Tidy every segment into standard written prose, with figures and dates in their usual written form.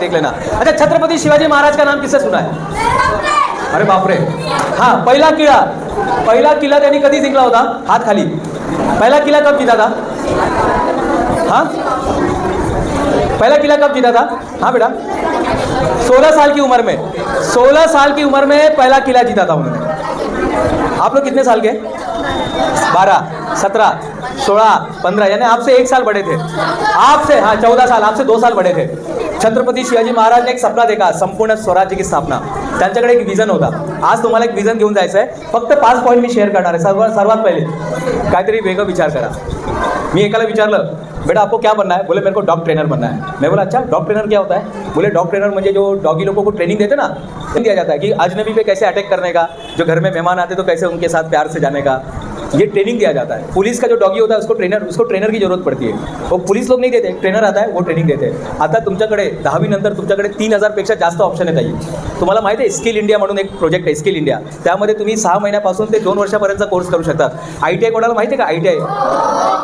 देख लेना। अच्छा, छत्रपति शिवाजी महाराज का नाम किससे सुना है? अरे बापरे। हाँ, पहिला किला त्यांनी कधी जिंकला होता? हात खाली। पहला किला कब जीता था? हाँ, पहला किला कब जीता था? हाँ बेटा, 16 साल की उम्र में, 16 साल की उम्र में पहला किला जीता था उन्होंने। आप लोग कितने साल के? 12, 17, 16, 15, यानी आपसे 1 साल बड़े थे। आपसे, हाँ 14 साल, आपसे 2 साल बड़े थे। छत्रपती शिवाजी महाराज ने एक सपना देखा, संपूर्ण स्वराज्य की स्थापना। त्यांच्याकडे एक विजन होता। आज तुम्हाला एक विजन घेऊन जायचं आहे। फक्त 5 पॉईंट मी शेअर करणार आहे। सर्वात पहिले काहीतरी वेगळं विचार करा। मी एकाला विचारलं, बेटा आपको क्या बनना है? बोले मेरे को डॉग ट्रेनर बनना है। मैं बोला अच्छा, डॉग ट्रेनर क्या होता है? बोले डॉग ट्रेनर म्हणजे जो डॉगी लोगों को ट्रेनिंग देते ना, दिया जाता है कि अजनबी पे कैसे अटैक करने का, जो घर में मेहमान आते तो कैसे उनके साथ प्यार से जाने का, ये ट्रेनिंग दिया जाता है। पुलिस का जो डॉगी होता है उसको ट्रेनर की जरूरत पड़ती है। वो पुलिस लोग नहीं देते, ट्रेनर आता है वो ट्रेनिंग देते हैं। आता तुमच्याकडे 10वी नंतर तुमच्याकडे 3000 पेक्षा जास्त ऑप्शन आहेत ताई। तुम्हाला माहिती आहे स्किल इंडिया म्हणून एक प्रोजेक्ट आहे, स्किल इंडिया। त्यामध्ये तुम्ही 6 महिन्यापासून ते 2 वर्षापर्यंतचा कोर्स करू शकता। ITI कोणाला माहिती आहे का?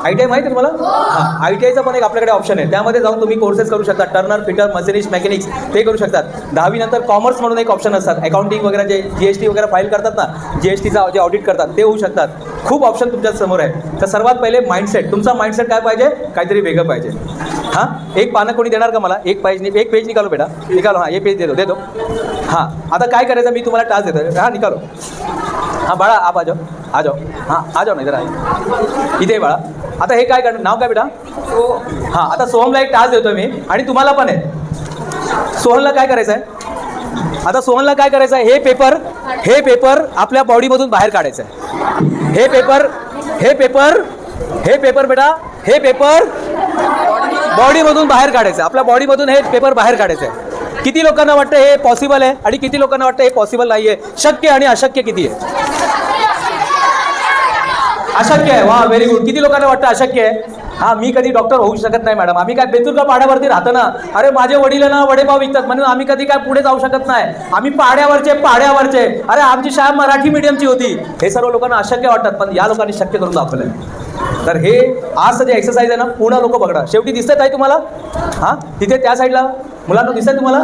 ITI माहिती आहे तुम्हाला? हां, ITIचा पण एक आपल्याकडे ऑप्शन आहे। त्यामध्ये जाऊन तुम्ही कोर्सेस करू शकता। टर्नर, फिटर, मशिनिस्ट, मेकॅनिक्स ते करू शकतात। 10वी नंतर कॉमर्स म्हणून एक ऑप्शन असतात। अकाउंटिंग वगैरे जे GST वगैरे फाईल करतात ना, GSTचा जे ऑडिट करतात ते होऊ शकतात। खूप ऑप्शन तुमच्या समोर आहे। तर सर्वात पहिले माइंडसेट, तुमचा माइंडसेट काय पाहिजे? काहीतरी वेगळं पाहिजे। हां, एक पानं कोणी देणार का मला? एक पेज निकालो बेटा, निकालो। हां, ये पेज दे दो। हां, आता काय करायचं? मी तुम्हाला टास्क देतो। हां, निकालो। हां बाळा, आप आ जाओ। हां, आ जाओ ना, इधर आहे इथे बाळा। आता हे काय करणार? नाव काय बेटा? हां, आता सोहमला एक टास्क देतोय मी आणि तुम्हाला पण आहे। सोहमला काय करायचं आहे? आता सोहनला काय करायचं आहे? हे पेपर आपल्या बॉडीमधून बाहेर काढायचं आहे। हे पेपर बेटा, हे पेपर बॉडीमधून बाहेर काढायचं आहे। आपल्या बॉडीमधून हे पेपर बाहेर काढायचं आहे। किती लोकांना वाटतं हे पॉसिबल आहे आणि किती लोकांना वाटतं हे पॉसिबल नाही आहे? शक्य आणि अशक्य किती आहे? अशक्य आहे। वा, व्हेरी गुड। किती लोकांना वाटतं अशक्य आहे? हां, मी कधी डॉक्टर होऊ शकत नाही मॅडम। आम्ही काय बेतुर्गा पाड्यावरती राहतो ना? अरे माझे वडील ना वडेपाव विकतात म्हणून आम्ही कधी काय पुढे जाऊ शकत नाही। आम्ही पाड्यावरचे। अरे आमची शाळा मराठी मीडियमची होती। हे सर्व लोकांना अशक्य वाटतात, पण या लोकांनी शक्य करून दाखवलंय। तर हे आजचं जे एक्सरसाइज आहे ना, पूर्ण लोक बघणार। शेवटी दिसतंय ताई तुम्हाला? हां, तिथे त्या साईडला मुलांना दिसतंय तुम्हाला?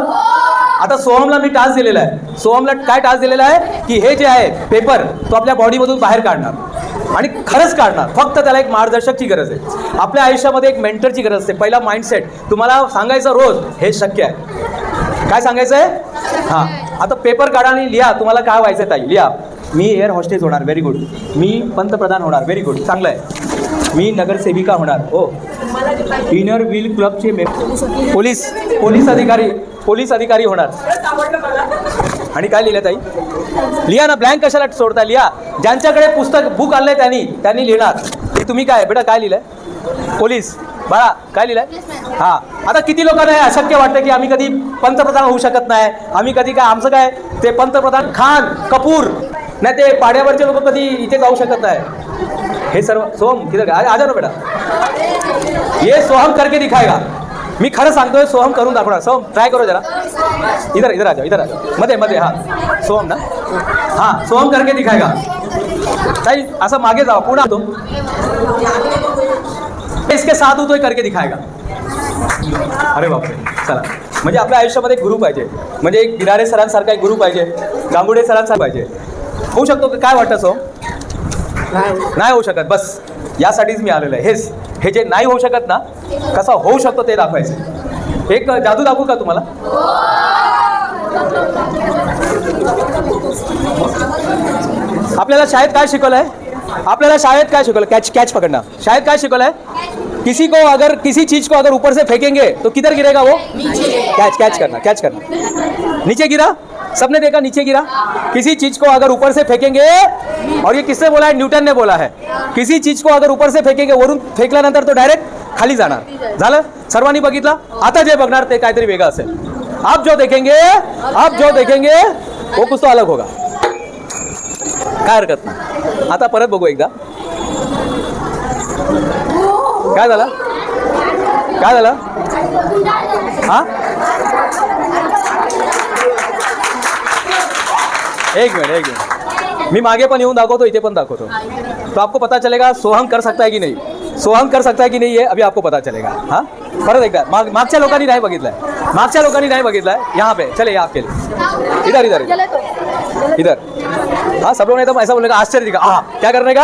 आता सोहमला मी टास्क दिलेला आहे। सोहमला काय टास्क दिलेला आहे की हे जे आहे पेपर तो आपल्या बॉडीमधून बाहेर काढणार आणि खरंच काढणार। फक्त त्याला एक मार्गदर्शकची गरज आहे। आपल्या आयुष्यामध्ये एक मेंटरची गरज असते। पहिला माइंडसेट तुम्हाला सांगायचं रोज हे शक्य आहे। काय सांगायचं आहे? हां, आता पेपर काढा आणि लिहा तुम्हाला काय व्हायचं ताई। लिहा, मी एअर हॉस्टेस होणार, व्हेरी गुड। मी पंतप्रधान होणार, व्हेरी गुड, चांगलं आहे। मी नगरसेविका होणार, हो। इनर व्हील क्लबचे पोलीस अधिकारी होणार। आणि काय लिहिलं ताई? लिहा ना, ब्लँक कशाला सोडता? लिहा। ज्यांच्याकडे बुक आणलंय त्यांनी लिहिणार की तुम्ही काय बेटा काय लिहिलंय? पोलीस। बाळा काय लिहिलंय? हां, आता किती लोकांना हे अशक्य वाटतं की आम्ही कधी पंतप्रधान होऊ शकत नाही? आम्ही कधी काय, आमचं काय ते पंतप्रधान खान कपूर नाही, ते पाड्यावरचे लोक कधी इथे जाऊ शकत नाही। हे सर्व सोहम किधर आ जा ना बेटा, ये सोहम करके दिखाएगा। मी खरं सांगतोय, सोहम करून दाखवणार। सोहम ट्राय करो जरा, इधर आ जाओ, मध्ये। हां, सोहम ना, हां सोहम करके दिखाएगा। ताई असं मागे जावा, पुढे तो इसके साथ हूँ तो करके दिखाएगा। अरे बापरे, चला। म्हणजे आपल्या आयुष्यामध्ये एक गुरु पाहिजे, म्हणजे एक बिरारे सरांसारखा एक गुरु पाहिजे, गांगुडे सरांसारखा पाहिजे। होऊ शकतो का? काय वाटतं सोहम? नाही होऊ शकत। बस यासाठीच मी आलेलो आहे। हे जे नाही होऊ शकत ना, कसं होऊ शकतो ते दाखवायचं। एक जादू दाखवू का तुम्हाला? आपल्याला शाळेत काय शिकवलंय? कैच पकड़ना। शायद क्या शिकवलं है? किसी चीज को अगर ऊपर से फेंकेंगे तो किधर गिरेगा वो? कैच करना। नीचे गिरा, सबने देखा नीचे गिरा। किसी चीज को अगर ऊपर से फेंकेंगे, और ये किसने बोला है? न्यूटन ने बोला है। किसी चीज को अगर ऊपर से फेंकेंगे, वरून फेकल्यानंतर तो डायरेक्ट खाली जाणार। झालं? सर्वांनी बघितलं? आता जे बघणार ते काहीतरी वेगळं असेल। आप जो देखेंगे वो कुछ तो अलग होगा। काय हरकत नाही। आता परत बघू एकदा। काय झालं? हां, एक मिनिट। मी मागे पण येऊन दाखवतो, इथे पण दाखवतो, तो आपको पता चलेगा सोहम कर सकता है कि नहीं। सोहम कर सकता है कि नहीं, ये अभी आपको पता चलेगा। हां, परत एकदा। मागच्या लोकांनी नाही बघितलंय। मागच्या लोकांनी नाही बघितलाय. यहाँ पे चले यहाँ के इधर इधर इधर. हाँ सब लोग ने तो ऐसा बोलने का आश्चर्य दिखा. हाँ क्या करने का,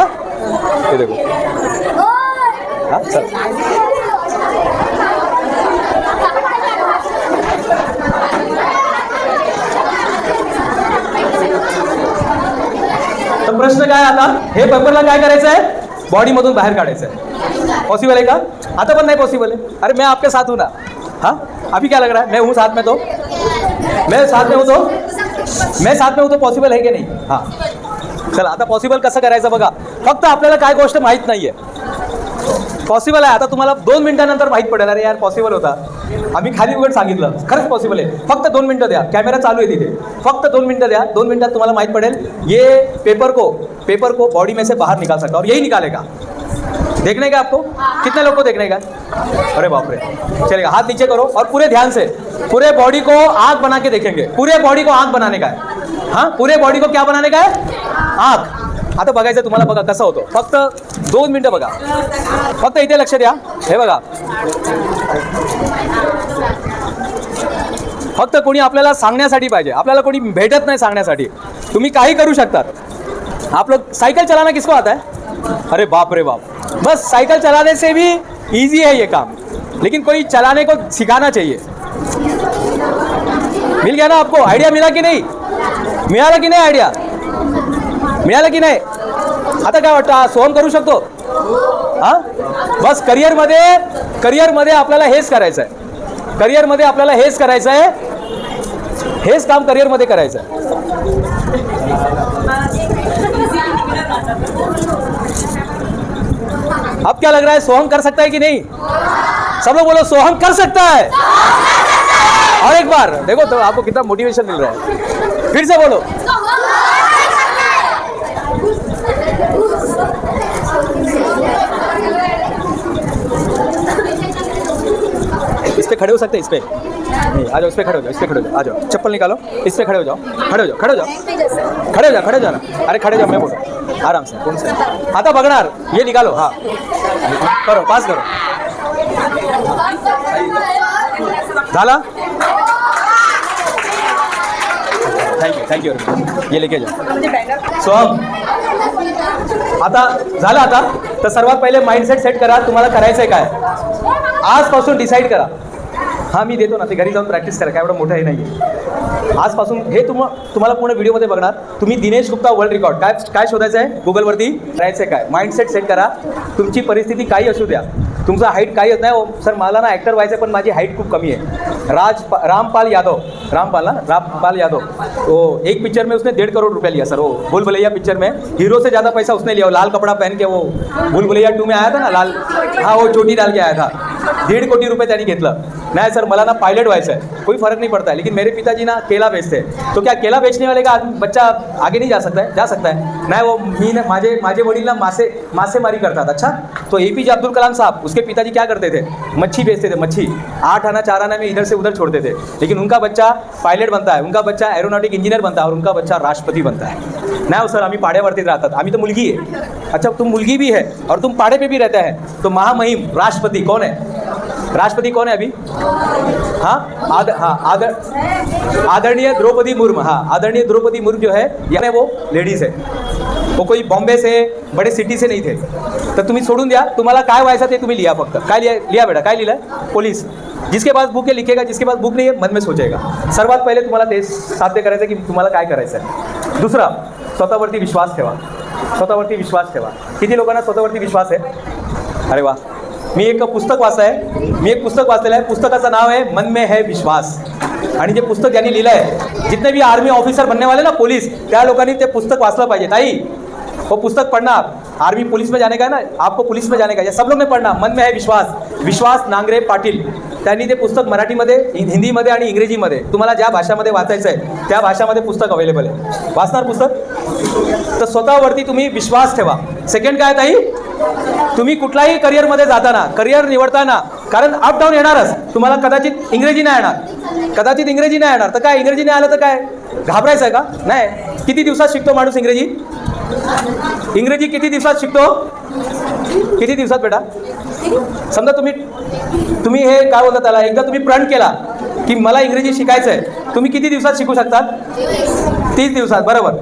ये देखो. हाँ सर तर प्रश्न काय आता, हे पेपरला काय करायचं आहे, बॉडीमधून बाहेर काढायचं आहे. पॉसिबल आहे का? आता पण नाही पॉसिबल है. अरे मैं आपके साथ हूँ ना. हाँ अभी क्या लग रहा है, मैं हूँ साथ में, तो मैं साथ में हूँ, तो मैं साथ में हूँ, तो पॉसिबल है की नाही. हां चला आता पॉसिबल कसं करायचं बघा. फक्त आपल्याला काय गोष्ट माहीत नाही आहे. पॉसिबल आहे आता तुम्हाला 2 मिनिटानंतर माहीत पडेल. अरे यार पॉसिबल होता, आम्ही खाली उघड सांगितलं, खरंच पॉसिबल आहे. फक्त 2 मिनटं द्या, कॅमेरा चालू आहे तिथे. फक्त 2 मिनटं द्या, 2 मिनटात तुम्हाला माहीत पडेल. ये पेपर को बॉडी में से बाहर निकाल सकता और यही निकालेगा. देखने का आपको, कितने लोग को देखने का? अरे बाप रे. चलेगा, हाथ नीचे करो और पूरे ध्यान से पूरे बॉडी को आँख बना के देखेंगे. पूरे बॉडी को आँख बनाने का है. हाँ पूरे बॉडी को क्या बनाने का है, आँख. आता बघायचं तुम्हाला, बघा कसं होतं. फक्त 2 मिनटं बघा, फक्त इथे लक्ष द्या. हे बघा, फक्त कोणी आपल्याला सांगण्यासाठी पाहिजे, आपल्याला कोणी भेटत नाही सांगण्यासाठी. तुम्ही काही करू शकतात. आप लोग साइकिल चलाना किसको आता है? अरे बाप रे बाप. बस साइकिल चलाने से भी इजी है ये काम, लेकिन कोई चलाने को सिखाना चाहिए. मिल गया ना आपको आइडिया, मिला की नाही, मिळाला की नाही आयडिया, मिळालं की नाही. आता काय वाटतं, सोहम करू शकतो. हां बस करिअरमध्ये आपल्याला हेच करायचं आहे. करिअरमध्ये आपल्याला हेच करायचं आहे, हेच काम करिअरमध्ये करायचं आहे. अब क्या लग रहा है, सोहम कर सकता है कि नहीं? सब लोग बोलो सोहम कर सकता है. और एक बार देखो तो आपको कितना मोटिवेशन मिल रहा है. फिर से बोलो. इस पे खड़े हो सकते हैं, इस पे नहीं, आ जाओ, इस पे खड़े हो जाओ, इस पे खड़े हो जाओ, आ जाओ, चप्पल निकालो, इस पे खड़े हो जाओ, खड़े हो जाओ, खड़े हो जाओ, खड़े हो जाओ ना. अरे खड़े जाओ, मैं बोलो आराम से. कौन से आता बघणार, ये निकालो. हाँ करो, पास करो. झाला. थँक्यू ये लेके जाओ. सोहम आता झालं. आता तर सर्वात पहिले माइंडसेट सेट करा, तुम्हाला करायचं आहे काय आजपासून डिसाईड करा. हां मी देतो ना, ते घरी जाऊन प्रॅक्टिस करा, काय एवढं मोठं हे नाही आहे. आजपासून हे तुम्हाला पूर्ण व्हिडिओमध्ये बघणार. तुम्ही दिनेश गुप्ता वर्ल्ड रेकॉर्ड काय शोधायचं आहे गुगलवरती, करायचं आहे काय, माइंडसेट सेट करा. तुमची परिस्थिती काही असू द्या, तुमचा हाईट काही येत नाही. हो सर मला ना ॲक्टर व्हायचं आहे, पण माझी हाईट खूप कमी आहे. रामपाल यादव वो एक पिक्चर में उसने 1.5 करोड़ रुपया लिया सर. वो भूल भुलैया पिक्चर में हीरो से ज़्यादा पैसा उसने लिया. वो लाल कपड़ा पहन के, वो भूल भुलैया 2 में आया था ना लाल, हाँ वो चोटी डाल के आया था. 1.5 कोटी रुपये त्यांनी घेतलं. नाही सर मला ना पायलट व्हायचं है, कोई फर्क नहीं पड़ता है, लेकिन मेरे पिताजी ना केला बेचते हैं. तो क्या केला बेचने वाले का बच्चा आगे नहीं जा सकता है? जा सकता है. नाही वो मी ना माझे वडील ना मासेमारी करतात. अच्छा तो APJ अब्दुल कलाम साहब, उसके पिताजी क्या करते थे, मच्छी बेचते थे. मच्छी 8 आना 4 आना में इधर से उधर छोड़ते थे. लेकिन उनका बच्चा पायलट बनता है, उनका बच्चा एरोनॉटिक इंजीनियर बनता है और उनका बच्चा राष्ट्रपति बनता है. नाही हो सर आम्ही पाड्यावरतीच राहतात, आम्ही तो मुलगी आहे. अच्छा तुम मुलगी भी है और तुम पाड़े पे भी रहता है, तो महामहिम राष्ट्रपति कौन है? राष्ट्रपति कौन है अभी? हाँ आदरणीय द्रौपदी मुर्मू. हाँ आदरणीय द्रौपदी मुर्मू जो है यानी वो लेडीज है. वो कोई बॉम्बे से बड़े सिटी से नहीं थे. तर तुम्ही सोडून द्या, तुम्हाला काय व्हायचं ते तुम्ही लिहा. फक्त काय लिहा बेटा, काय लिहिलं? पोलीस. जिसके पास बुक है लिखेगा, जिसके पास बुक नहीं है मन में सोचेगा. सर्वात पहिले तुम्हाला ते साध्य करायचं की तुम्हाला काय करायचं आहे. दुसरा, स्वतःवरती विश्वास ठेवा. स्वतःवरती विश्वास ठेवा. किती लोकांना स्वतःवरती विश्वास आहे? अरे वा. मी एक पुस्तक वाचलेलं आहे. पुस्तकाचं नाव आहे मन में है विश्वास. आणि जे पुस्तक ज्यांनी लिहिलं आहे, जितने भी आर्मी ऑफिसर बनने वाले ना पोलीस, त्या लोकांनी ते पुस्तक वाचलं पाहिजे. ताई वो पुस्तक पढ़ना. आर्मी पुलिस में जाने का है ना, आपको पुलिस में जाने का है, सब लोग ने पढ़ना. मन में है विश्वास नांगरे पाटील. त्यांनी ते पुस्तक मराठीमध्ये, हिंदीमध्ये आणि इंग्रजीमध्ये तुम्हाला ज्या भाषामध्ये वाचायचं आहे त्या भाषामध्ये पुस्तक अवेलेबल आहे. वाचणार पुस्तक. तर स्वतःवरती तुम्ही विश्वास ठेवा. सेकंड काय ताई, तुम्ही कुठलाही करिअरमध्ये जाताना, करिअर निवडताना, कारण अप डाऊन येणारच. तुम्हाला कदाचित इंग्रजी नाही येणार, तर काय इंग्रजी नाही आलं तर काय घाबरायचं आहे का? नाही. किती दिवसात शिकतो माणूस इंग्रजी किती दिवसात शिकतो? किती दिवसात बेटा? समजा तुम्ही हे काय बोलता त्याला, एकदा तुम्ही प्रण केला की मला इंग्रजी शिकायचं आहे, तुम्ही किती दिवसात शिकू शकतात? 30 दिवसात. बरोबर.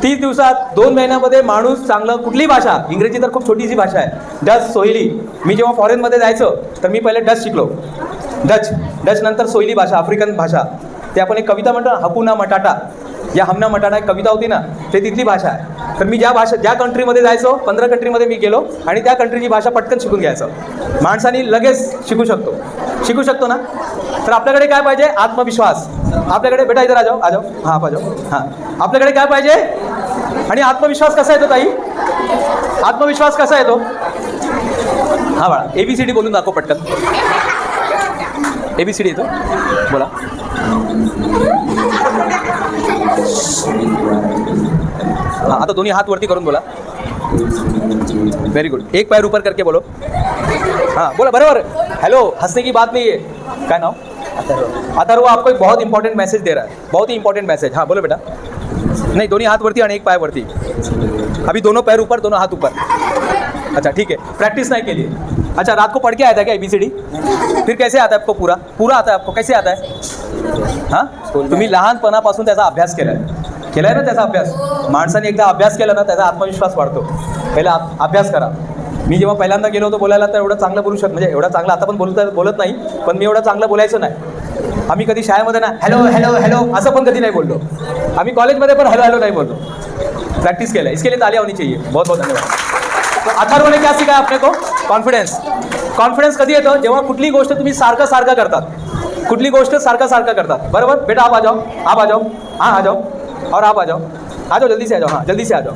30 दिवसात 2 महिन्यामध्ये माणूस चांगलं, कुठली भाषा, इंग्रजी तर खूप छोटीशी भाषा आहे. डच, सोहिली. मी जेव्हा फॉरेनमध्ये जायचो तर मी पहिले डच शिकलो. डच नंतर सोहिली भाषा, आफ्रिकन भाषा. ते आपण एक कविता म्हणतो ना, हकुना मटाटा, या हमना मटाटा एक कविता होती ना, ते तिथली भाषा आहे. तर मी ज्या कंट्रीमध्ये जायचो, 15 कंट्रीमध्ये मी गेलो आणि त्या कंट्रीची भाषा पटकन शिकून घ्यायचं. माणसाने लगेच शिकू शकतो ना. तर आपल्याकडे काय पाहिजे? आत्मविश्वास. आपल्याकडे, बेटा इधर आ जाओ. हां, आ जाओ. हां, आपल्याकडे काय पाहिजे? आणि आत्मविश्वास कसा येतो ताई? आत्मविश्वास कसा येतो? हां बाळा, ABCD बोलून दाखव पटकन. ABCD येतो, बोला. हाँ, आता दोनों हाथ वरती करून बोला. Very good. एक पैर ऊपर करके बोलो. हाँ, बोला बराबर. हेलो, हंसने की बात नहीं है. क्या नाम? अथर्व आपको एक बहुत इंपॉर्टेंट मैसेज दे रहा है, बहुत ही इंपॉर्टेंट मैसेज. हाँ बोलो बेटा. नहीं, दोनों हाथ वरती आणि एक पाय वरती. अभी दोनों पैर ऊपर, दोनों हाथ ऊपर. अच्छा ठीक है, प्रैक्टिस नहीं के लिए. अच्छा, रात को पढ़ के आया था क्या ABCD? फिर कैसे आता है आपको? पूरा आता है आपको? कैसे आता है? हां, तुम्ही लहानपणापासून त्याचा अभ्यास केलाय ना. त्याचा अभ्यास, माणसाने एकदा अभ्यास केला ना, त्याचा आत्मविश्वास वाढतो. पहिला अभ्यास करा. मी जेव्हा पहिल्यांदा गेलो होतो बोलायला, तर एवढं चांगलं बोलू म्हणजे एवढं चांगलं आता पण बोलत नाही, पण मी एवढं चांगलं बोलायचं नाही. आम्ही कधी शाळेमध्ये ना हॅलो असं पण कधी नाही बोललो. आम्ही कॉलेजमध्ये पण हॅलो नाही बोललो. प्रैक्टिस केलं. इसके लिए तालियां होनी चाहिए. बहुत बहुत धन्यवाद. तो अथर्व ने क्या सिखाया आपने को? कॉन्फिडन्स कधी येतो? जेव्हा कुठली गोष्ट तुम्ही सारखं करतात. कुठली गोष्ट सारखं करतात. बरोबर. बेटा आप आ जाओ. हाँ आ जाओ. और आप आ जाओ जल्दी से आ जाओ. हाँ जल्दी से आ जाओ.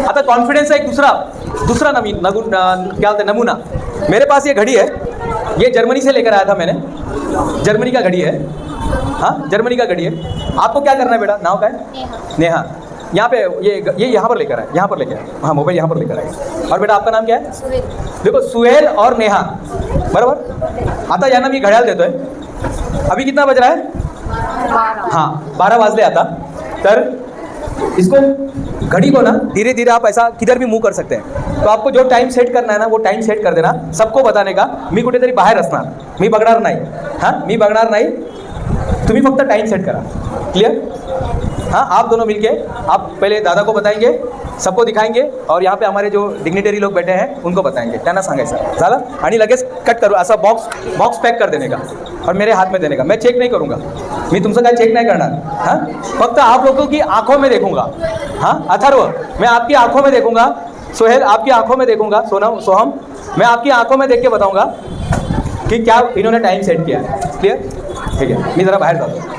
आता कॉन्फिडेंस का एक दूसरा क्या बोलते हैं, नमूना. मेरे पास ये घड़ी है, ये जर्मनी से लेकर आया था मैंने. जर्मनी का घड़ी है. हाँ, जर्मनी का घड़ी है. आपको क्या करना है बेटा? नाम क्या है? नेहा. यहाँ पे ये यहाँ पर लेकर आए. हाँ, मोबाइल यहाँ पर लेकर आए. और बेटा आपका नाम क्या है? देखो, सुहेल और नेहा. बराबर. आता यांना मी घड्याळ देतोय. अभी कितना बज रहा है? हाँ, 12 वाजले आता. तर इसको, घड़ी को ना धीरे धीरे आप ऐसा किधर भी मूव कर सकते हैं. तो आपको जो टाइम सेट करना है ना, वो टाइम सेट कर देना. सबको बताने का, मी कुठेतरी बाहेर असणार, मी बघणार नाही. हां, मी बघणार नाही, तुम्ही फक्त टाइम सेट करा. क्लियर? हाँ, आप दोनों मिलके, आप पहले दादा को बताएंगे, सबको दिखाएंगे, और यहाँ पे हमारे जो डिग्निटरी लोग बैठे हैं उनको बताएंगे. त्यांना सांगायचं झालं. आणि लगेच कट करू, असा बॉक्स पैक कर देने का और मेरे हाथ में देने का. मैं चेक नहीं करूँगा, मी तुमचं काय चेक नहीं करणार. हाँ, फक्त आप लोगों की आंखों में देखूंगा. हाँ अथर्व, मैं आपकी आंखों में देखूंगा. सोहेल, आपकी आंखों में देखूंगा. सोहम, मैं आपकी आंखों में देख के बताऊंगा कि क्या इन्होंने टाइम सेट किया है. क्लियर? ठीक है, मी जरा बाहेर जातो.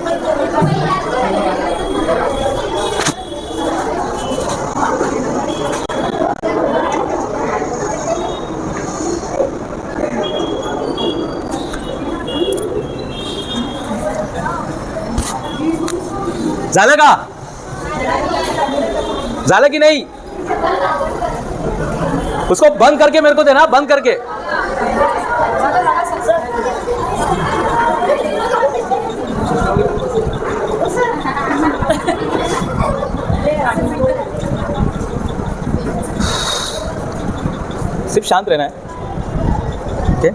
झालं का? झालं की नहीं? उसको बंद करके मेरे को देना, बंद करके. सिर्फ शांत रहना है. ओके.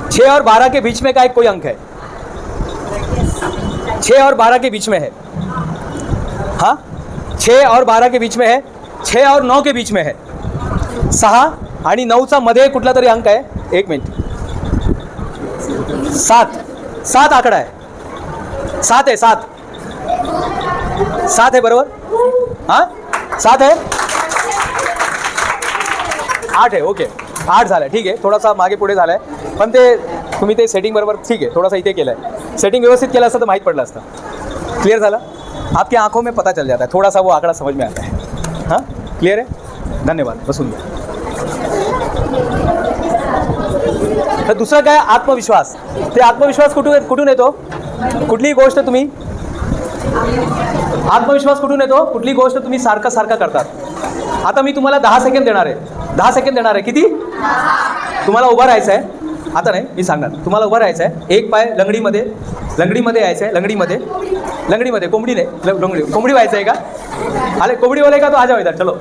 6 और 12 के बीच में का एक कोई अंक है. 6 और 12 के बीच में है. हाँ, 6 और 12 के बीच में है. 6 और 9 के बीच में है. 6 आणि 9चा मध्ये कुठला तरी अंक आहे. 1 मिनिट. 7 आकडा आहे. 7 आहे. 7 आहे बरोबर. हां, 7 आहे. 8 आहे. ओके, 8 झालं. ठीक आहे, थोडासा मागे पुढे झालाय, पण ते तुम्ही ते सेटिंग बरोबर ठीक आहे, थोडासा इथे केलं आहे. सेटिंग व्यवस्थित केलं असतं तर माहीत पडलं असतं. क्लियर झालं? आपकी आंखों में पता चल जाता है, थोड़ा सा वो आंकड़ा समझ में आता है. हाँ, क्लियर है? धन्यवाद. बसून घ्या. तर दुसरं काय? आत्मविश्वास. ते आत्मविश्वास कुठून येतो? कुठलीही गोष्ट तुम्ही, आत्मविश्वास कुठून येतो? कुठली गोष्ट तुम्ही सारखं करतात. आता मी तुम्हाला 10 सेकंड देणार आहे. 10 सेकंड देणार आहे. किती? तुम्हाला उभं राहायचं आहे. आता नाही, मी सांगणार. तुम्हाला उभं राहायचं आहे. एक पाय लंगडीमध्ये यायचं आहे. लंगडीमध्ये कोंबडी नाही, कोंबडी व्हायचं आहे का? अरे कोंबडी वाले का? तो आ जाओ इधर, चलो.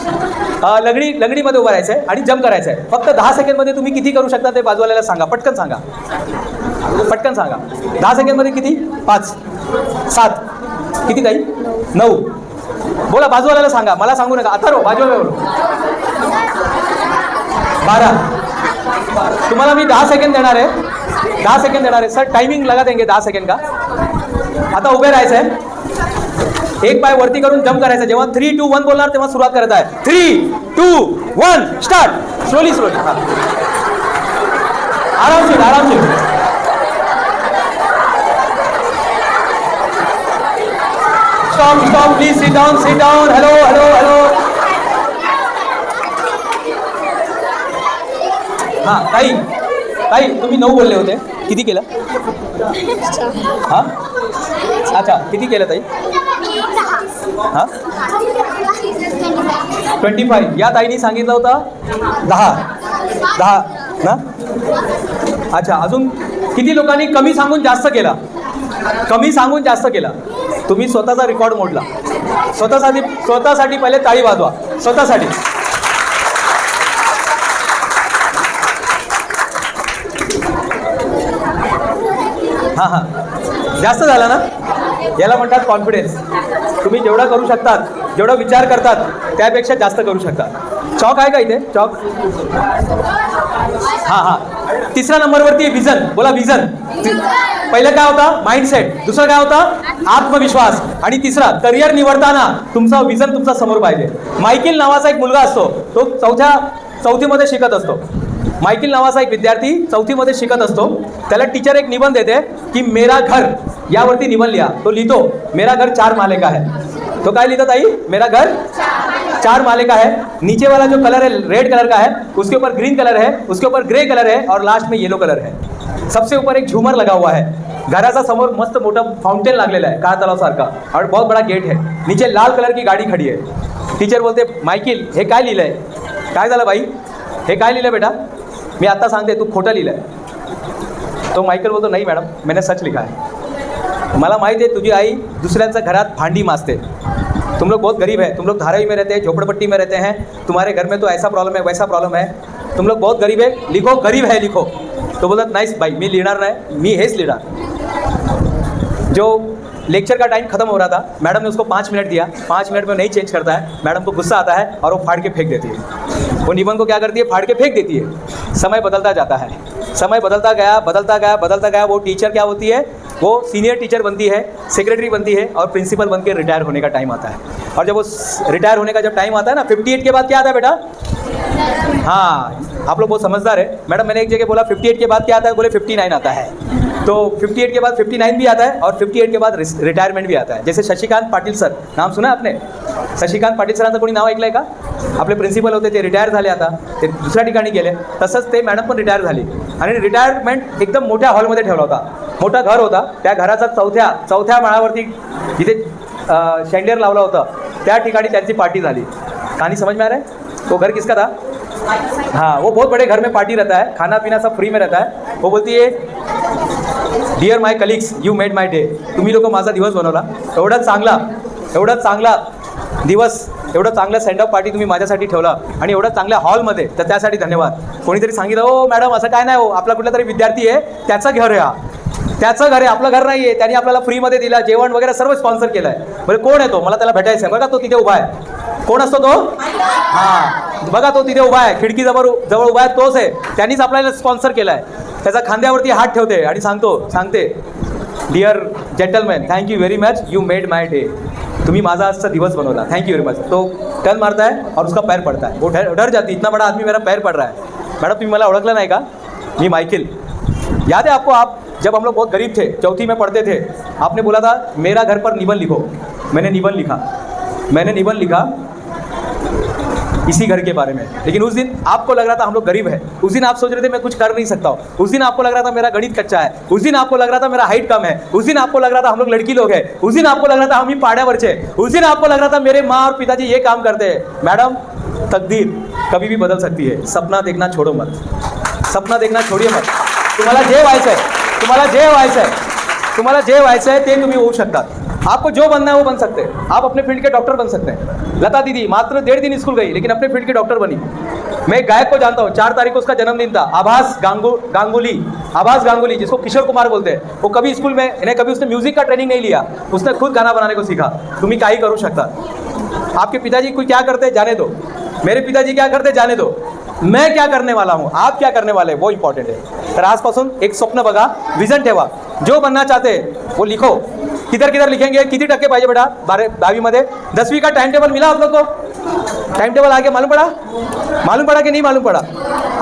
लंगडीमध्ये उभं राहायचं आहे आणि जंप करायचं आहे. फक्त 10 सेकंडमध्ये तुम्ही किती करू शकता ते बाजूवाल्याला सांगा. पटकन सांगा, पटकन सांगा. 10 सेकंडमध्ये किती? 5, 7, किती ताई? 9. बोला, बाजूवाल्याला सांगा, मला सांगू नका. आता बाजूवाल्याला 12. तुम्हाला मी 10 सेकंड देणार आहे. 10 सेकंड देणार आहे. सर टाइमिंग लगा देंगे 10 सेकंड का. आता उभे राहायचं आहे. एक पाय वरती करून जंप करायचा. जेव्हा 3, 2, 1 बोलणार तेव्हा सुरुवात करत आहे. 3, 2, 1 स्टार्ट. Slowly slowly. आरामशीर आरामशीर. Stop stop please. Sit down sit down. Hello hello hello. हां ताई, ताई तुम्ही 9 बोलले होते, किती केलं? हां अच्छा, किती केलं ताई? हां 25. या ताईनी सांगितलं होतं 10 ना. अच्छा, अजून किती लोकांनी कमी सांगून जास्त केला? कमी सांगून जास्त केला. तुम्ही स्वतःचा रेकॉर्ड मोडला. स्वतःसाठी पहिले ताळी वाजवा. स्वतःसाठी. हां हां जास्त झाला ना. याला म्हणतात कॉन्फिडन्स. तुम्ही जेवढा करू शकतात, जेवढा विचार करतात त्यापेक्षा जास्त करू शकता. चॉक आहे का इथे? चॉक. हां हां. तिसऱ्या नंबरवरती विजन. बोला विजन. पहिलं काय होता? माइंडसेट. दुसरं काय होता? आत्मविश्वास. आणि तिसरा करिअर निवडताना तुमचा विजन तुमचा समोर पाहिजे. मायकेल नावाचा एक मुलगा असतो, तो चौथीमध्ये शिकत असतो. मायकेल नावाचा एक विद्यार्थी 4थीमध्ये शिकत असतो. त्याला टीचर एक निबंध देते की मेरा घर, यावरती निबंध लिहा. तो लिहितो मेरा घर 4 माले का है. तो काय लिहितो ताई? मेरा घर 4 माले का है. नीचे वाला जो कलर है रेड कलर का है, उसके ऊपर ग्रीन कलर है, उसके ऊपर ग्रे कलर है और लास्ट में येलो कलर है. सबसे ऊपर एक झूमर लगा हुआ है. घराचा समोर मस्त मोठा फाउंटेन लागलेला आहे, काळ तलाव सारखा, और बहुत बड़ा गेट है. नीचे लाल कलर की गाड़ी खड़ी है. टीचर बोलते मायकेल हे काय लिहिलंय? काय झालं बाई? हे काय लिहिलंय बेटा? मी आता सांगते तू खोटं लिहिलंय. तो मायकेल बोलतो नहीं मैडम, मैंने सच लिखा है. मला माहिती आहे तुझी आई दुसऱ्यांच्या घरात भांडी माजते. तुम लोग बहुत गरीब है, तुम लोग धारावी में रहते हैं, झोपड़पट्टी में रहते हैं, तुम्हारे घर में तो ऐसा प्रॉब्लम है वैसा प्रॉब्लम है, तुम लोग बहुत गरीब है, लिखो गरीब है लिखो. तो बोलतात नाहीच बाई मी लिहिणार नाही, मी हेच लिहिणार. जो लेक्चर का टाइम खत्म हो रहा था, मैडम ने उसको 5 मिनट दिया. 5 मिनट में नहीं चेंज करता है. मैडम को गुस्सा आता है और वो फाड़ के फेंक देती है. वो निबंध को क्या करती है? फाड़ के फेंक देती है. समय बदलता जाता है. समय बदलता गया बदलता गया बदलता गया. वो टीचर क्या होती है? वो सीनियर टीचर बनती है, सेक्रेटरी बनती है और प्रिंसिपल बन के रिटायर होने का टाइम आता है. और जब वो रिटायर होने का जब टाइम आता है ना, 58 के बाद क्या आता है बेटा? हाँ आप लोग बहुत समझदार है. मैडम मैंने एक जगह बोला 58 के बाद क्या आता है? बोले 59 आता है. तो 58 के बाद 59 भी आता है और 58 के बाद रिटायरमेंट भी आता है. जैसे शशिकांत पाटील सर, नाम सुना आपने? शशिकांत पाटील सरांचं कोणी नाव ऐकलंय का? आपले प्रिन्सिपल होते, ते रिटायर झाले, आता ते दुसऱ्या ठिकाणी गेले. तसंच ते मॅडम पण रिटायर झाली आणि रिटायरमेंट एकदम मोठ्या हॉलमध्ये ठेवला होता. मोठा घर होता. त्या घराचा चौथ्या माळावरती जिथे शँडियर लावला होता त्या ठिकाणी त्यांची पार्टी झाली. कहानी समझ में आ रहा है? वो घर किसका था? हाँ वो बहुत बड़े घर में पार्टी रहता है, खाना पीना सब फ्री में रहता है. वो बोलती है dear my colleagues you made my day. तुम्ही लोक माझा दिवस बनवला. एवढा चांगला दिवस, एवढं चांगलं सेंड ऑफ पार्टी तुम्ही माझ्यासाठी ठेवला आणि एवढं चांगल्या हॉलमध्ये, तर त्यासाठी धन्यवाद. कोणीतरी सांगितलं ओ मॅडम असं काय नाही हो, आपला कुठला तरी विद्यार्थी आहे त्याचं घर आहे, त्याचं घर आहे, आपलं घर नाही आहे. त्यांनी आपल्याला फ्रीमध्ये दिला, जेवण वगैरे सर्व स्पॉन्सर केलं आहे. बरं कोण आहे तो? मला त्याला भेटायचं आहे. बघा तो तिथे उभा आहे. कोण असतो तो? हां बघा तो तिथे उभा आहे, खिडकी जवळ उभा आहे, तोच आहे. त्यांनीच आपल्याला स्पॉन्सर केला आहे. त्याचा खांद्यावरती हात ठेवते आणि सांगते dear gentleman thank you very much, you made my day. तुम्ही माझा आजचा दिवस बनवला, थैंक यू वेरी मच. तो टर्न मारता है और उसका पैर पड़ता है. वो डर जाती, इतना बड़ा आदमी मेरा पैर पड़ रहा है. मैडम तुम्ही मला ओळखलं नाही का? मी माइकेल. याद है आपको? आप जब हम लोग बहुत गरीब थे, चौथी में पढ़ते थे, आपने बोला था मेरा घर पर निबंध लिखो. मैंने निबंध लिखा इसी घर के बारे में. लेकिन उस दिन आपको लग रहा था हम लोग गरीब है. उस दिन आप सोच रहे थे मैं कुछ कर नहीं सकता हूँ. उस दिन आपको लग रहा था मेरा गणित कच्चा है. उस दिन आपको लग रहा था मेरा हाइट कम है. उस दिन आपको लग रहा था हम लोग लड़की लोग हैं. उस दिन आपको लग रहा था हम ही पाड़्यावरचे. उस दिन आपको लग रहा था मेरे माँ और पिताजी ये काम करते हैं. मैडम तकदीर कभी भी बदल सकती है. सपना देखना छोड़ो मत. सपना देखना छोड़िए मत. तुम्हाला जे व्हायचं आहे ते तुम्ही होऊ शकतात. आपको जो बनना है वो बन सकते हैं, आप अपने फील्ड के डॉक्टर बन सकते हैं। लता दीदी मात्र 1.5 दिन स्कूल गई लेकिन अपने फील्ड की डॉक्टर बनी। मैं एक गायक को जानता हूँ, 4 तारीख को उसका जन्मदिन था, आभास गांगुली, जिसको किशोर कुमार बोलते हैं। वो कभी स्कूल में इन्हें कभी उसने म्यूजिक का ट्रेनिंग नहीं लिया, उसने खुद गाना बनाने को सीखा। तुम्ही काही करू शकता। आपके पिताजी कोई क्या करते जाने दो, मेरे पिताजी क्या करते जाने दो, मैं क्या करने वाला हूँ, आप क्या करने वाले वो इंपॉर्टेंट है। तर आजपासून एक स्वप्न बघा, विजन ठेवा, जो बनना चाहते हैं वो लिखो। किधर लिखेंगे, किती टक्के पाहिजे बेटा 12वीं मध्ये? 10वीं का टाइम टेबल मिला आप लोग को? टाइम टेबल आगे मालूम पडा की नाही मालूम पडा?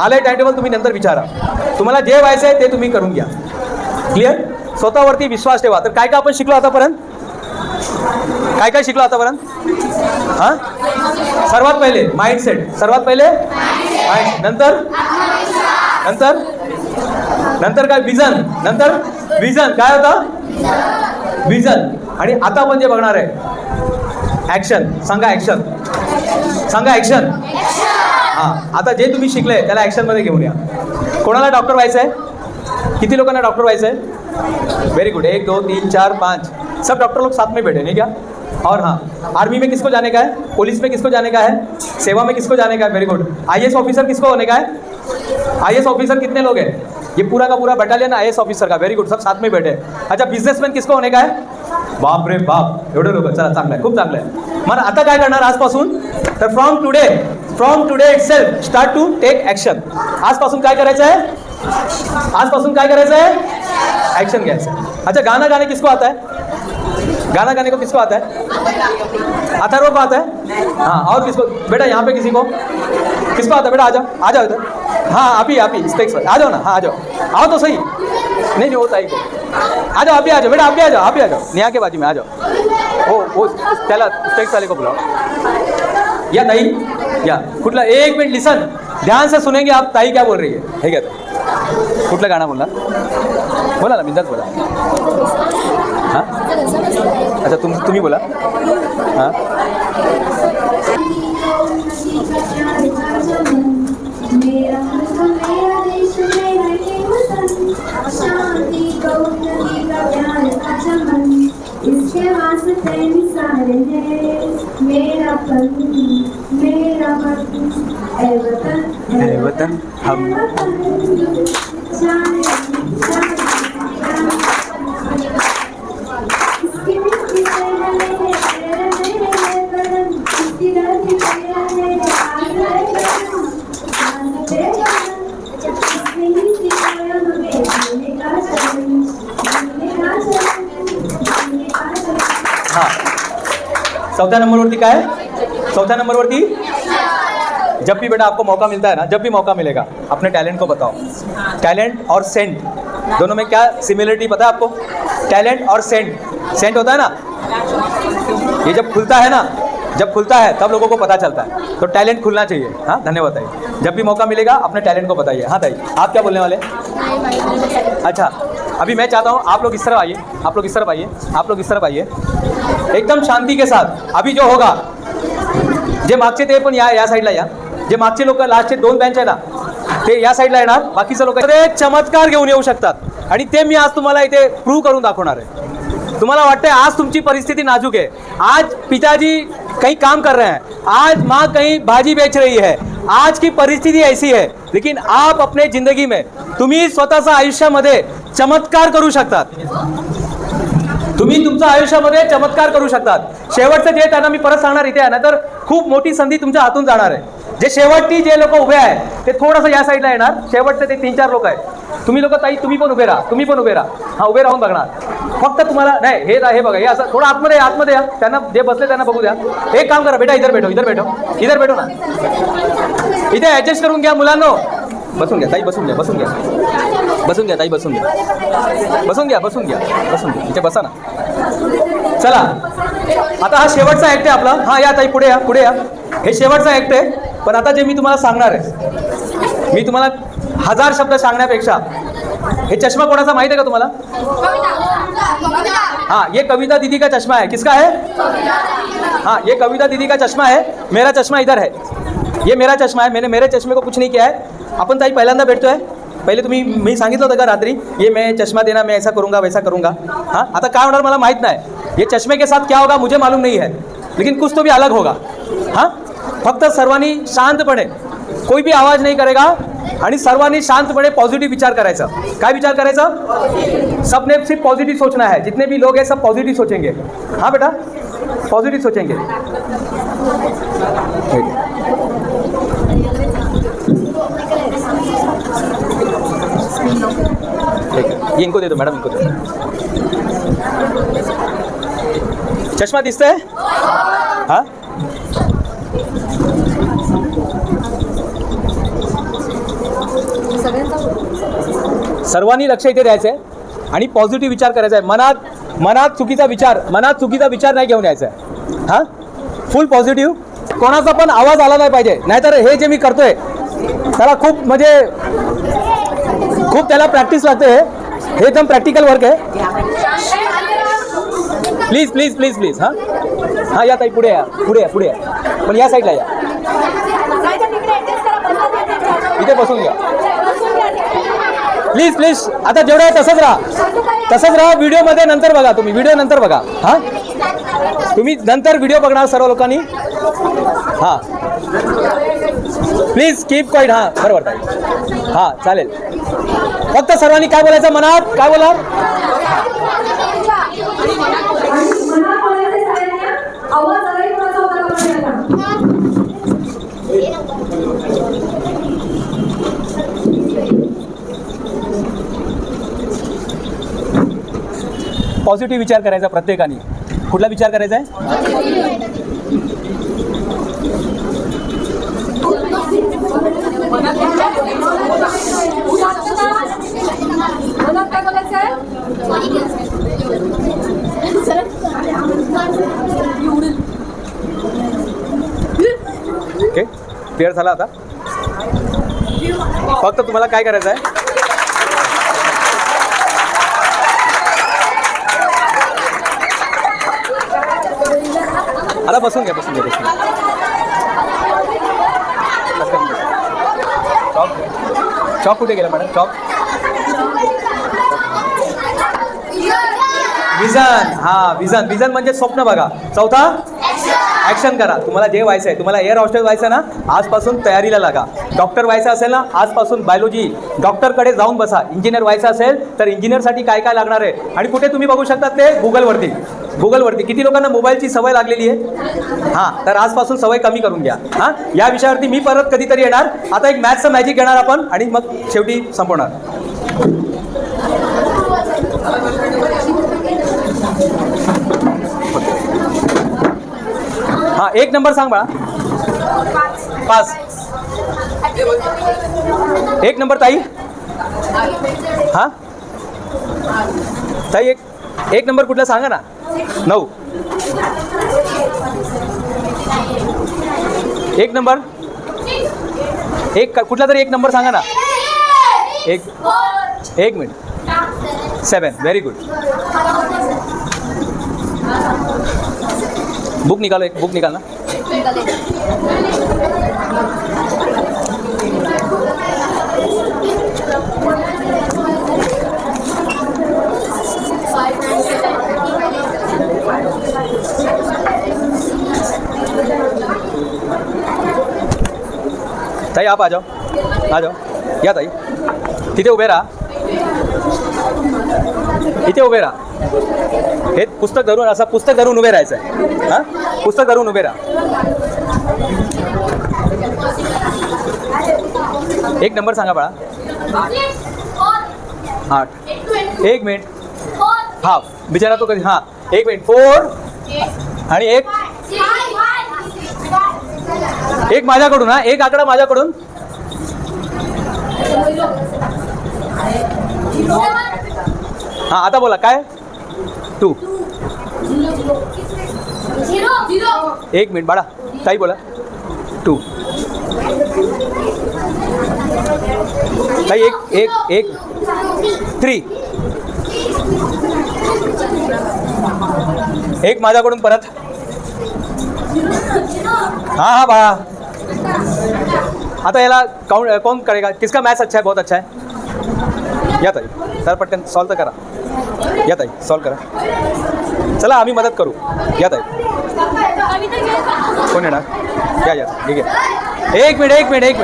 आलंय टाइम टेबल, तुम्ही नंतर विचारा। तुम्हाला जे व्हायचं आहे ते तुम्ही करून घ्या। क्लिअर? स्वतःवरती विश्वास ठेवा। तर काय काय आपण शिकलो आतापर्यंत? काय शिकलो आतापर्यंत? हां, सर्वात पहिले माइंडसेट, सर्वात पहिले नंतर काय विजन, नंतर विजन काय होता? विजन। आणि आता आपण जे बघणार आहे ऍक्शन। सांगा ऍक्शन। हां, आता जे तुम्ही शिकले त्याला ऍक्शन मध्ये घेऊन या। कोणाला डॉक्टर व्हायचं आहे? किती लोकांना डॉक्टर व्हायचं आहे? वेरी गुड, 1 2 3 4 5 सब डॉक्टर लोग साथ में बैठे नहीं क्या? और हाँ, आर्मी में किसको जाने का है, पुलिस में किसको जाने का है, सेवा में किसको जाने का है? Very good. आईएएस ऑफिसर किसको होने का है? आईएएस ऑफिसर कितने लोग हैं? ये पूरा का पूरा बटालियन आईएएस ऑफिसर का। वेरी गुड, सब साथ में बैठे। अच्छा, बिझनेसमॅन किसको होने का है? बाप रे बाप, एवढे लोक। चला, चांगलं आहे, खूप चांगलं आहे। मग आता काय करणार आजपासून? तर from today itself start to take action. आजपासून काय करायचं आहे? एक्शन घ्यायचं आहे। अच्छा, गाना गाने किसको आता है? गाना गाने को किसको आता है? अथर्व को आता है? हाँ, और किसको बेटा? यहाँ पे किसको आता है बेटा? आ जाओ इधर। हाँ, आप ही स्टेक्स पर आ जाओ ना। हाँ, आओ तो सही। नहीं होता ही को आ जाओ, आप भी आ जाओ बेटा, आप भी आ जाओ। नेहा के बाजू में आ जाओ। वो त्याला स्टेक्स वाले को बुलाओ। या ताई, या कुठला? 1 मिनट लिसन, ध्यान से सुनेंगे आप। ताई क्या बोल रही है? हे क्या? कुठलं गाणं बोला ना, बिंदास बोला। हां, अच्छा, तुम्ही बोला। हां, इसके वास्ते निसारे हैं मेरा वतन हम। हाँ, चौथ्या नंबरवरती काय? चौथ्या नंबरवरती, जब भी बेटा आपको मौका मिलता है ना, जब भी मौका मिलेगा अपने टैलेंट को बताओ। टैलेंट और सेंट दोनों में क्या सिमिलरिटी पता है आपको? टैलेंट और सेंट होता है ना, ये जब खुलता है तब लोगों को पता चलता है। तो टैलेंट खुलना चाहिए। हाँ, धन्यवाद ताई। जब भी मौका मिलेगा अपने टैलेंट को बताइए। हाँ ताई, आप क्या बोलने वाले? अच्छा, अभी मैं चाहता हूँ आप लोग इस तरफ आइए, एकदम शांति के साथ। अभी जो होगा, जे मागचे ते पण या साईडला या। जे मागचे लोक लास्टचे 2 बेंच आहे ना, ते या साईडला येणार, बाकीचे लोक चमत्कार घेऊन येऊ शकतात आणि ते मी आज तुम्हाला इथे प्रूव्ह करून दाखवणार आहे। तुम्हाला वाटतंय आज तुमची परिस्थिती नाजुक है, आज पिताजी कहीं काम कर रहे हैं, आज माँ कहीं भाजी बेच रही है, आज की परिस्थिती ऐसी है, लेकिन आप अपने जिंदगी में तुम्ही स्वतःच्या आयुष्यामध्ये चमत्कार करू शकतात। तुम्ही तुमच्या आयुष्यामध्ये चमत्कार करू शकतात। शेवटचं जे त्यांना मी परत सांगणार इथे आहे ना, तर खूप मोठी संधी तुमच्या हातून जाणार आहे। जे शेवटची जे लोक उभे आहेत ते थोडंसं या साईडला येणार, शेवटचे ते 3-4 लोक आहेत। तुम्ही लोक ताई, तुम्ही पण उभे राहा। हा, उभे राहून बघणार। फक्त तुम्हाला नाही, हे बघा, हे असं थोडं आतमध्ये या, त्यांना जे बसले त्यांना बघू द्या। एक काम करा बेटा, इधर बैठो ना, इथे ऍडजस्ट करून घ्या मुलांनो। बसून घ्या ताई, बसून घ्या, इथे बसा ना। चला, आता हा शेवटचा ऍक्ट आहे आपला। हा, या ताई, पुढे या। हे शेवटचा ऍक्ट आहे, पण आता जे मी तुम्हाला सांगणार आहे, मी तुम्हाला 1000 शब्द सांगण्यापेक्षा, हे चष्मा कोणाचा माहिती आहे का तुम्हाला? हाँ, ये कविता दीदी का चश्मा है। किसका है? हाँ, ये कविता दीदी का चश्मा है। मेरा चश्मा इधर है, ये मेरा चष्मा है। मैंने मेरे चष्मे को कुछ नहीं किया है। अपन ताई पहिल्यांदा भेटतोय। पहिले तुम्ही मी सांगितलं होतं का रात्री, ये मैं चष्मा देना, मैं ऐसा करूँगा वैसा करूँगा। हाँ, आता काय होणार मला माहीत नाही, ये चश्मे के साथ क्या होगा मुझे मालूम नहीं है, लेकिन कुछ तो भी अलग होगा. हां, फक्त सर्वांनी शांतपणे, कोई भी आवाज नहीं करेगा आणि सर्वांनी शांतपणे पॉझिटिव्ह विचार करायचा. काय विचार करायचा? सबने सिर्फ पॉझिटिव्ह सोचना है. जितने भी लोग हैं सब पॉझिटिव्ह सोचेंगे. हाँ बेटा, पॉझिटिव्ह सोचेंगे. ठीक है, ये इनको दे दो मैडम, इनको दे दो. चष्मा दिसतंय? हाँ, सर्वांनी लक्ष इथे द्यायचं आहे आणि पॉझिटिव्ह विचार करायचा आहे. मनात चुकीचा विचार नाही घेऊन यायचा आहे. हां, फुल पॉझिटिव्ह. कोणाचा पण आवाज आला नाही पाहिजे, नाहीतर हे जे मी करतोय त्याला खूप त्याला प्रॅक्टिस लागते. हे एकदम प्रॅक्टिकल वर्क आहे. प्लीज हां या ताई, पुढे या. पण या साईडला या, इथे बसून घ्या. प्लीज आता जेवढं आहे तसंच राहा. व्हिडिओमध्ये नंतर बघा, तुम्ही व्हिडिओ नंतर बघा. हां, तुम्ही नंतर व्हिडिओ बघणार सर्व लोकांनी. हां, प्लीज कीप क्वाईट. हां, बरोबर ताई. हां, चालेल. फक्त सर्वांनी काय बोलायचं, मनात काय बोला. पॉझिटिव्ह विचार करायचा प्रत्येकाने. कुठला विचार करायचा आहे? ओके, क्लिअर झाला. आता फक्त तुम्हाला काय करायचं आहे, आता बसून घ्या. चॉक कुठे गेला मॅडम? चॉक. विजन म्हणजे स्वप्न बघा. चौथा, ॲक्शन करा. तुम्हाला जे व्हायचं आहे, तुम्हाला एअर हॉस्टेस व्हायचं ना, आजपासून तयारीला लागा. डॉक्टर व्हायचं असेल ना, आजपासून बायोलॉजी डॉक्टरकडे जाऊन बसा. इंजिनियर व्हायचं असेल तर इंजिनियरसाठी काय काय लागणार आहे आणि कुठे तुम्ही बघू शकता ते गुगलवरती. किती लोकांना मोबाईलची सवय लागलेली आहे? हां, तर आजपासून सवय कमी करून घ्या. हां, या विषयावरती मी परत कधीतरी येणार. आता एक मॅथ्सचं मॅजिक घेणार आपण आणि मग शेवटी संपवणार. हां, 1 नंबर सांग बाळा. 5. 1 नंबर ताई. हां ताई, एक नंबर कुठला सांगा ना. 9. 1 नंबर, कुठला तरी 1 नंबर सांगा ना. एक मिनिट. 7. Very good. बुक निकालो, एक बुक निकालना. ताई आप आ जाओ. या ताई, तिथे उभे राहा. हे पुस्तक धरून, असं पुस्तक धरून उभे राहायचं आहे. हां, पुस्तक धरून उभे राहा. 1 नंबर सांगा बाळा. 8. 1 मिनिट. हाफ बिचारा तो कधी. हां, 1 मिनिट. 4 आणि एक माझ्याकडून. हां, एक आकडा माझ्याकडून. हां, आता बोला काय. 2. 1 मिनिट बाळा. ताई बोला. 2. ताई एक 3. एक माझ्याकडून परत. हाँ बाळा. आता याला कौन करेगा? किसका मैथ्स अच्छा है? बहुत अच्छा है. या ताई, तर पटकन सॉल्व तर करा. या ताई, सॉल्व करा. चला आम्ही मदत करू. या ताई, कोण येणार? या ठीक आहे. एक मिनिट.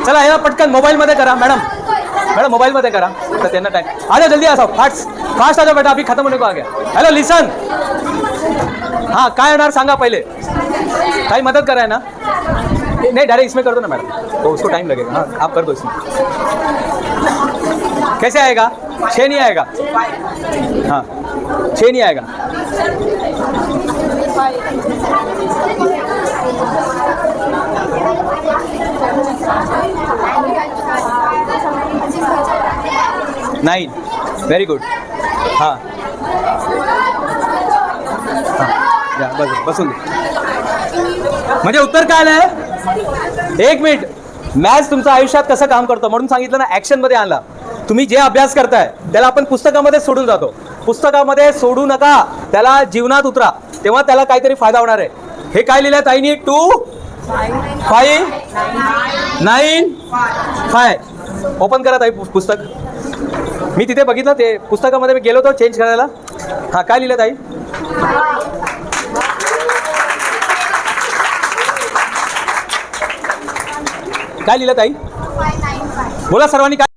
चला या पटकन मोबाईलमध्ये करा. मॅडम मोबाईलमध्ये करा. तर त्यांना टाइम आ जाओ, जल्दी आ जाओ, फास्ट आ जाओ बेटा, अभी खत्म होने को आ गया. हॅलो लिसन. हाँ काय होणार सांगा पहिले. काही मदत करा है ना. नहीं डायरेक्ट इसमें कर दो ना मैडम, तो उसको टाइम लगेगा. हाँ आप कर दो इसमें. कैसे आएगा? 6 नहीं आएगा. हाँ 6 नहीं आएगा. नाइन. Very good. हां या बसून दे. म्हणजे उत्तर काय आलंय? 1 मिनिट. मॅथ्स तुमच्या आयुष्यात कसं काम करतो म्हणून सांगितलं ना, ॲक्शनमध्ये आणला. तुम्ही जे अभ्यास करताय त्याला आपण पुस्तकामध्ये सोडून जातो. पुस्तकामध्ये सोडू नका, त्याला जीवनात उतरा, तेव्हा त्याला काहीतरी फायदा होणार आहे. हे काय लिहिलं ताईनी? 2 5 9 5. ओपन करा ताई पुस्तक. मी तिथे बघितलं, ते पुस्तकामध्ये मी गेलो होतो चेंज करायला. हां काय लिहिलं ताई? काय लिहिलं ताई? बोला सर्वांनी काय?